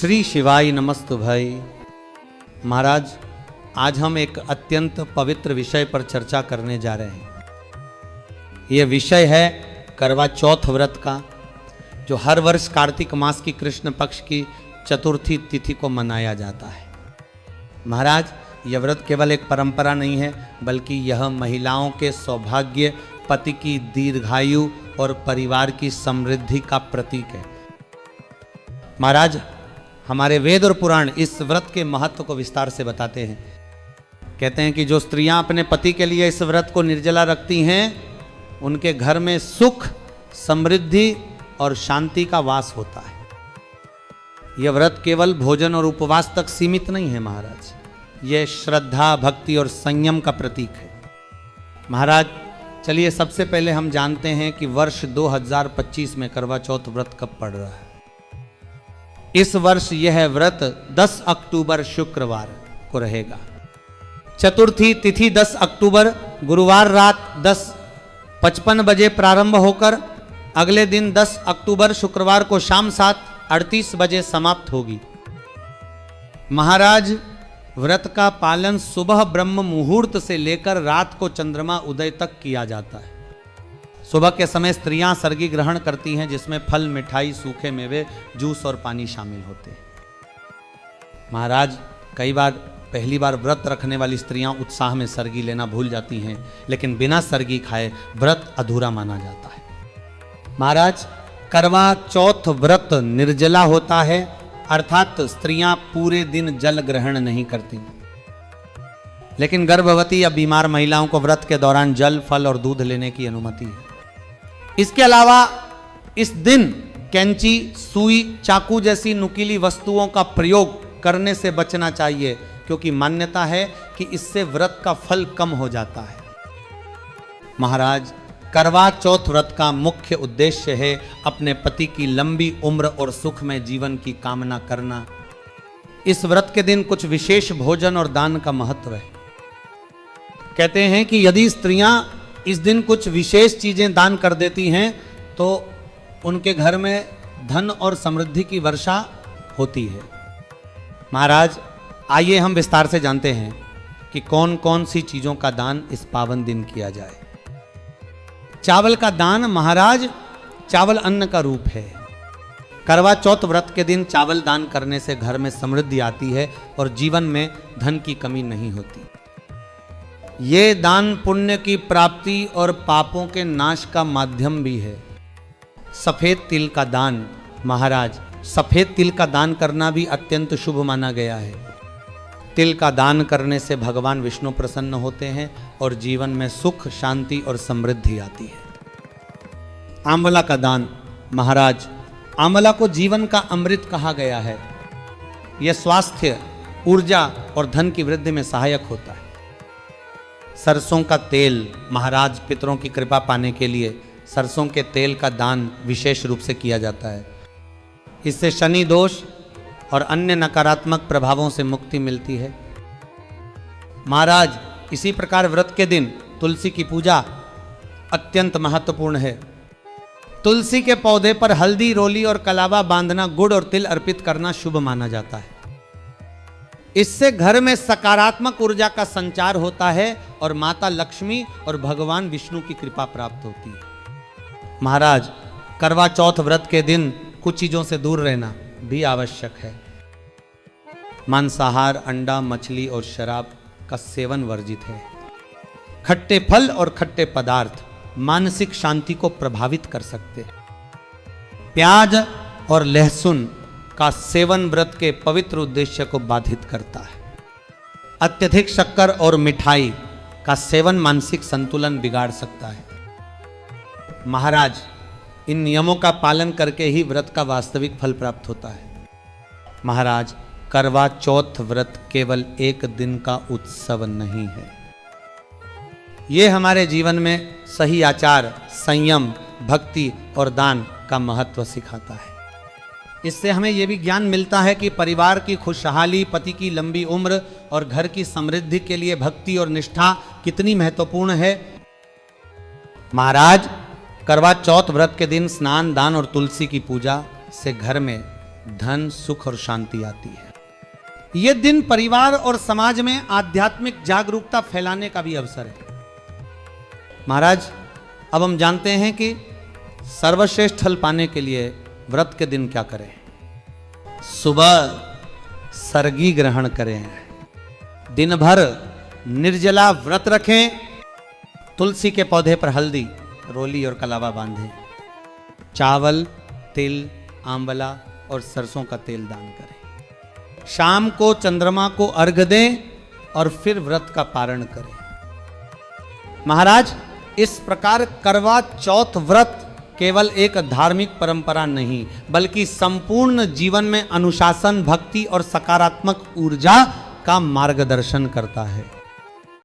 श्री शिवाय नमस्तु भाई। महाराज, आज हम एक अत्यंत पवित्र विषय पर चर्चा करने जा रहे हैं। यह विषय है करवा चौथ व्रत का, जो हर वर्ष कार्तिक मास की कृष्ण पक्ष की चतुर्थी तिथि को मनाया जाता है। महाराज, यह व्रत केवल एक परंपरा नहीं है, बल्कि यह महिलाओं के सौभाग्य, पति की दीर्घायु और परिवार की समृद्धि का प्रतीक है। महाराज, हमारे वेद और पुराण इस व्रत के महत्व को विस्तार से बताते हैं। कहते हैं कि जो स्त्रियां अपने पति के लिए इस व्रत को निर्जला रखती हैं, उनके घर में सुख, समृद्धि और शांति का वास होता है। यह व्रत केवल भोजन और उपवास तक सीमित नहीं है महाराज, यह श्रद्धा, भक्ति और संयम का प्रतीक है। महाराज, चलिए सबसे पहले हम जानते हैं कि वर्ष 2025 में करवा चौथ व्रत कब पड़ रहा है। इस वर्ष यह व्रत 10 अक्टूबर शुक्रवार को रहेगा। चतुर्थी तिथि 10 अक्टूबर गुरुवार रात 10:55 बजे प्रारंभ होकर अगले दिन 10 अक्टूबर शुक्रवार को शाम 7:38 बजे समाप्त होगी। महाराज, व्रत का पालन सुबह ब्रह्म मुहूर्त से लेकर रात को चंद्रमा उदय तक किया जाता है। सुबह के समय स्त्रियां सर्गी ग्रहण करती हैं, जिसमें फल, मिठाई, सूखे मेवे, जूस और पानी शामिल होते हैं। महाराज, कई बार पहली बार व्रत रखने वाली स्त्रियां उत्साह में सर्गी लेना भूल जाती हैं, लेकिन बिना सर्गी खाए व्रत अधूरा माना जाता है। महाराज, करवा चौथ व्रत निर्जला होता है, अर्थात स्त्रियां पूरे दिन जल ग्रहण नहीं करती। लेकिन गर्भवती या बीमार महिलाओं को व्रत के दौरान जल, फल और दूध लेने की अनुमति है। इसके अलावा इस दिन कैंची, सुई, चाकू जैसी नुकीली वस्तुओं का प्रयोग करने से बचना चाहिए, क्योंकि मान्यता है कि इससे व्रत का फल कम हो जाता है। महाराज, करवा चौथ व्रत का मुख्य उद्देश्य है अपने पति की लंबी उम्र और सुखमय जीवन की कामना करना। इस व्रत के दिन कुछ विशेष भोजन और दान का महत्व है। कहते हैं कि यदि स्त्रियां इस दिन कुछ विशेष चीजें दान कर देती हैं, तो उनके घर में धन और समृद्धि की वर्षा होती है। महाराज, आइए हम विस्तार से जानते हैं कि कौन कौन सी चीजों का दान इस पावन दिन किया जाए। चावल का दान। महाराज, चावल अन्न का रूप है। करवा चौथ व्रत के दिन चावल दान करने से घर में समृद्धि आती है और जीवन में धन की कमी नहीं होती। ये दान पुण्य की प्राप्ति और पापों के नाश का माध्यम भी है। सफेद तिल का दान। महाराज, सफेद तिल का दान करना भी अत्यंत शुभ माना गया है। तिल का दान करने से भगवान विष्णु प्रसन्न होते हैं और जीवन में सुख, शांति और समृद्धि आती है। आंवला का दान। महाराज, आंवला को जीवन का अमृत कहा गया है। यह स्वास्थ्य, ऊर्जा और धन की वृद्धि में सहायक होता है। सरसों का तेल। महाराज, पितरों की कृपा पाने के लिए सरसों के तेल का दान विशेष रूप से किया जाता है। इससे शनि दोष और अन्य नकारात्मक प्रभावों से मुक्ति मिलती है। महाराज, इसी प्रकार व्रत के दिन तुलसी की पूजा अत्यंत महत्वपूर्ण है। तुलसी के पौधे पर हल्दी, रोली और कलावा बांधना, गुड़ और तिल अर्पित करना शुभ माना जाता है। इससे घर में सकारात्मक ऊर्जा का संचार होता है और माता लक्ष्मी और भगवान विष्णु की कृपा प्राप्त होती है। महाराज, करवा चौथ व्रत के दिन कुछ चीजों से दूर रहना भी आवश्यक है। मांसाहार, अंडा, मछली और शराब का सेवन वर्जित है। खट्टे फल और खट्टे पदार्थ मानसिक शांति को प्रभावित कर सकते हैं। प्याज और लहसुन का सेवन व्रत के पवित्र उद्देश्य को बाधित करता है। अत्यधिक शक्कर और मिठाई का सेवन मानसिक संतुलन बिगाड़ सकता है। महाराज, इन नियमों का पालन करके ही व्रत का वास्तविक फल प्राप्त होता है। महाराज, करवा चौथ व्रत केवल एक दिन का उत्सव नहीं है। ये हमारे जीवन में सही आचार, संयम, भक्ति और दान का महत्व सिखाता है। इससे हमें यह भी ज्ञान मिलता है कि परिवार की खुशहाली, पति की लंबी उम्र और घर की समृद्धि के लिए भक्ति और निष्ठा कितनी महत्वपूर्ण है। महाराज, करवा चौथ व्रत के दिन स्नान, दान और तुलसी की पूजा से घर में धन, सुख और शांति आती है। यह दिन परिवार और समाज में आध्यात्मिक जागरूकता फैलाने का भी अवसर है। महाराज, अब हम जानते हैं कि सर्वश्रेष्ठ फल पाने के लिए व्रत के दिन क्या करें। सुबह सर्गी ग्रहण करें, दिन भर निर्जला व्रत रखें, तुलसी के पौधे पर हल्दी, रोली और कलावा बांधें, चावल, तिल, आंवला और सरसों का तेल दान करें, शाम को चंद्रमा को अर्घ दें और फिर व्रत का पारण करें। महाराज, इस प्रकार करवा चौथ व्रत केवल एक धार्मिक परंपरा नहीं, बल्कि संपूर्ण जीवन में अनुशासन, भक्ति और सकारात्मक ऊर्जा का मार्गदर्शन करता है।